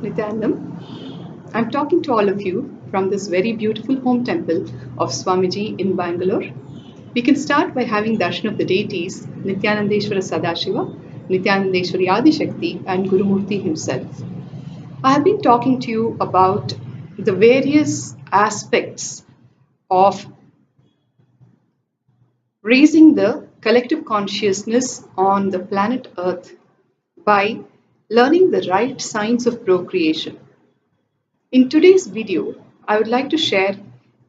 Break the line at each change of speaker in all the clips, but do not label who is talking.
Nityanam. I'm talking to all of you from this very beautiful home temple of Swamiji in Bangalore. We can start by having darshan of the deities Nityanandeshwara Sadashiva, Nityanandeshwari Adishakti, and Gurumurti himself. I have been talking to you about the various aspects of raising the collective consciousness on the planet Earth by learning the right science of procreation. In today's video, I would like to share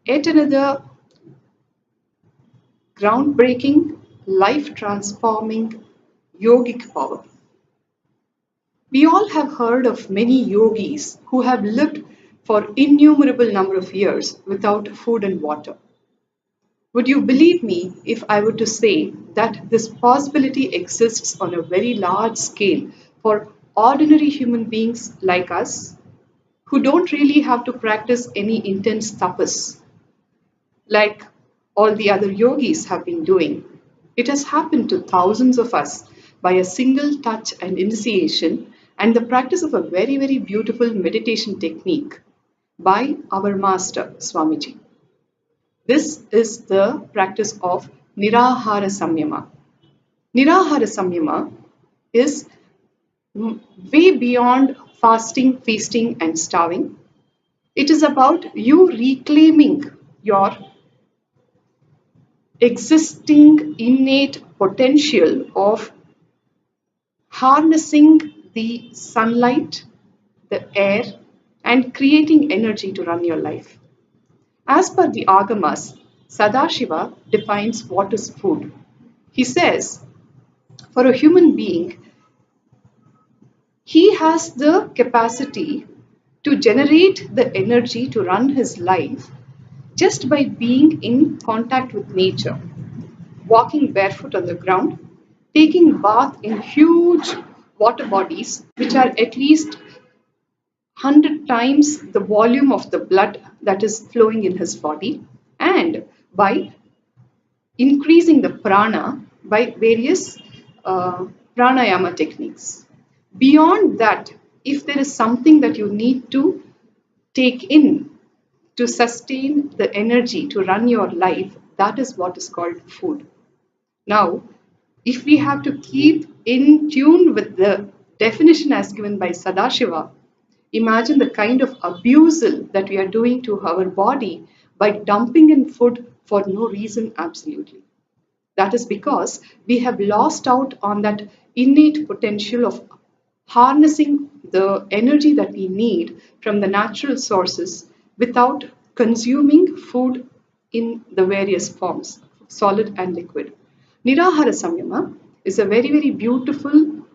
yet another groundbreaking, life-transforming yogic power. We all have heard of many yogis who have lived for innumerable number of years without food and water. Would you believe me if I were to say that this possibility exists on a very large scale for ordinary human beings like us who don't really have to practice any intense tapas like all the other yogis have been doing? It has happened to thousands of us by a single touch and initiation and the practice of a very, very beautiful meditation technique by our master Swamiji. This is the practice of Nirahara Samyama. Nirahara Samyama is way beyond fasting, feasting, and starving. It is about you reclaiming your existing innate potential of harnessing the sunlight, the air, and creating energy to run your life. As per the Agamas, Sadashiva defines what is food. He says, for a human being, he has the capacity to generate the energy to run his life just by being in contact with nature, walking barefoot on the ground, taking bath in huge water bodies which are at least 100 times the volume of the blood that is flowing in his body, and by increasing the prana by various pranayama techniques. Beyond that, if there is something that you need to take in to sustain the energy to run your life, that is what is called food. Now, if we have to keep in tune with the definition as given by Sadashiva, imagine the kind of abusal that we are doing to our body by dumping in food for no reason absolutely. That is because we have lost out on that innate potential of harnessing the energy that we need from the natural sources without consuming food in the various forms, solid and liquid. Nirahara Samyama is a very, very beautiful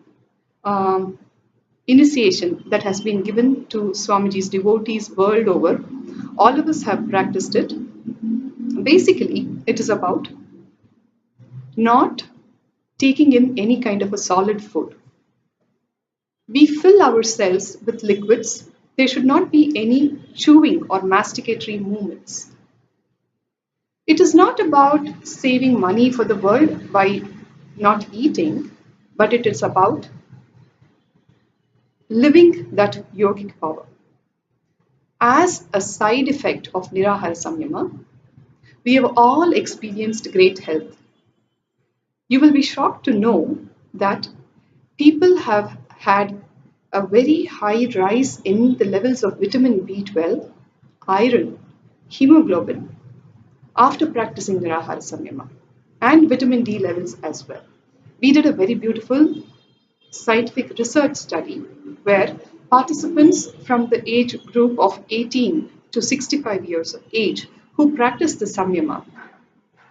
initiation that has been given to Swamiji's devotees world over. All of us have practiced it. Basically, it is about not taking in any kind of a solid food. We fill ourselves with liquids. There should not be any chewing or masticatory movements. It is not about saving money for the world by not eating, but it is about living that yogic power. As a side effect of Nirahara Samyama, we have all experienced great health. You will be shocked to know that people have had a very high rise in the levels of vitamin B12, iron, hemoglobin after practicing Nirahara Samyama, and vitamin D levels as well. We did a very beautiful scientific research study where participants from the age group of 18 to 65 years of age who practiced the Samyama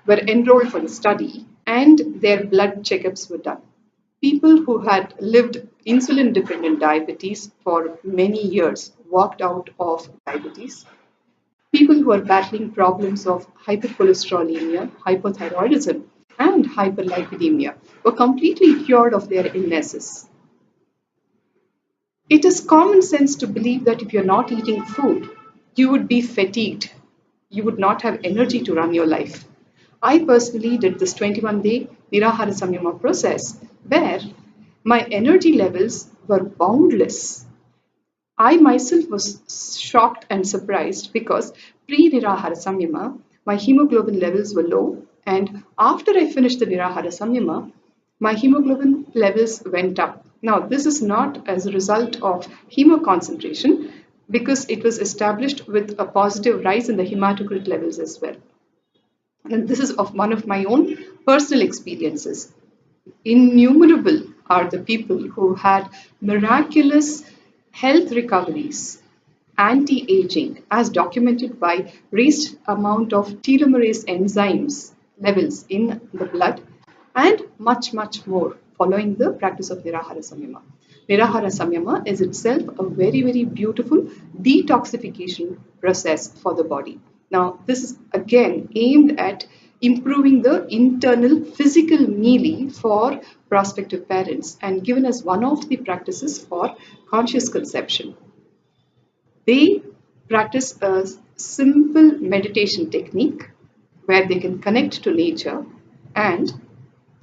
were enrolled for the study and their blood checkups were done. People who had lived insulin dependent diabetes for many years walked out of diabetes. People who are battling problems of hypercholesterolemia, hypothyroidism, and hyperlipidemia were completely cured of their illnesses. It is common sense to believe that if you're not eating food, you would be fatigued. You would not have energy to run your life. I personally did this 21-day Nirahara Samyama process where my energy levels were boundless. I myself was shocked and surprised because pre Nirahara Samyama, my hemoglobin levels were low, and after I finished the Nirahara Samyama, my hemoglobin levels went up. Now, this is not as a result of hemo concentration because it was established with a positive rise in the hematocrit levels as well. And this is of one of my own personal experiences. Innumerable are the people who had miraculous health recoveries, anti-aging, as documented by raised amount of telomerase enzymes levels in the blood, and much, much more following the practice of Nirahara Samyama. Nirahara Samyama is itself a very, very beautiful detoxification process for the body. Now, this is again aimed at improving the internal physical melee for prospective parents and given as one of the practices for conscious conception. They practice a simple meditation technique where they can connect to nature and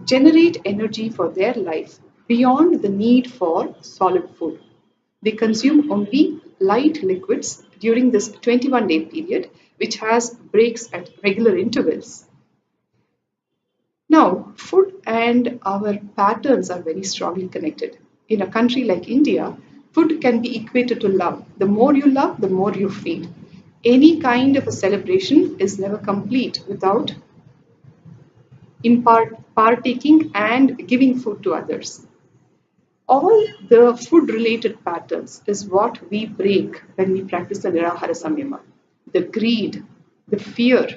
generate energy for their life beyond the need for solid food. They consume only light liquids during this 21-day period, which has breaks at regular intervals. Now, food and our patterns are very strongly connected. In a country like India, food can be equated to love. The more you love, the more you feed. Any kind of a celebration is never complete without partaking and giving food to others. All the food related patterns is what we break when we practice the Nirahara Samyama. The greed, the fear,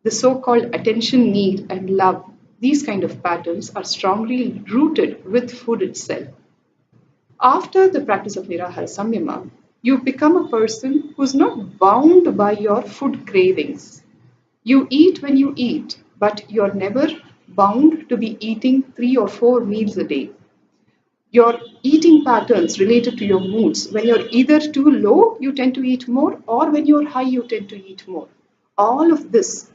the so-called attention need and love, these kind of patterns are strongly rooted with food itself. After the practice of Nirahara Samyama, you become a person who's not bound by your food cravings. You eat when you eat, but you're never bound to be eating 3 or 4 meals a day. Your eating patterns related to your moods. When you're either too low, you tend to eat more, or when you're high, you tend to eat more. All of this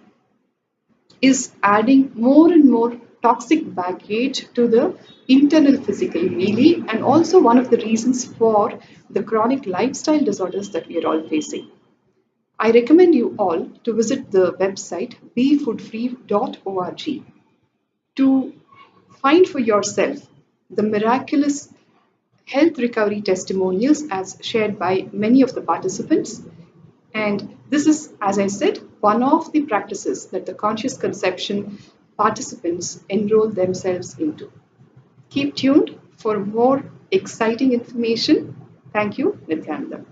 is adding more and more toxic baggage to the internal physical melee, and also one of the reasons for the chronic lifestyle disorders that we are all facing. I recommend you all to visit the website befoodfree.org to find for yourself the miraculous health recovery testimonials as shared by many of the participants. And this is, as I said, one of the practices that the conscious conception participants enroll themselves into. Keep tuned for more exciting information. Thank you, Nityananda.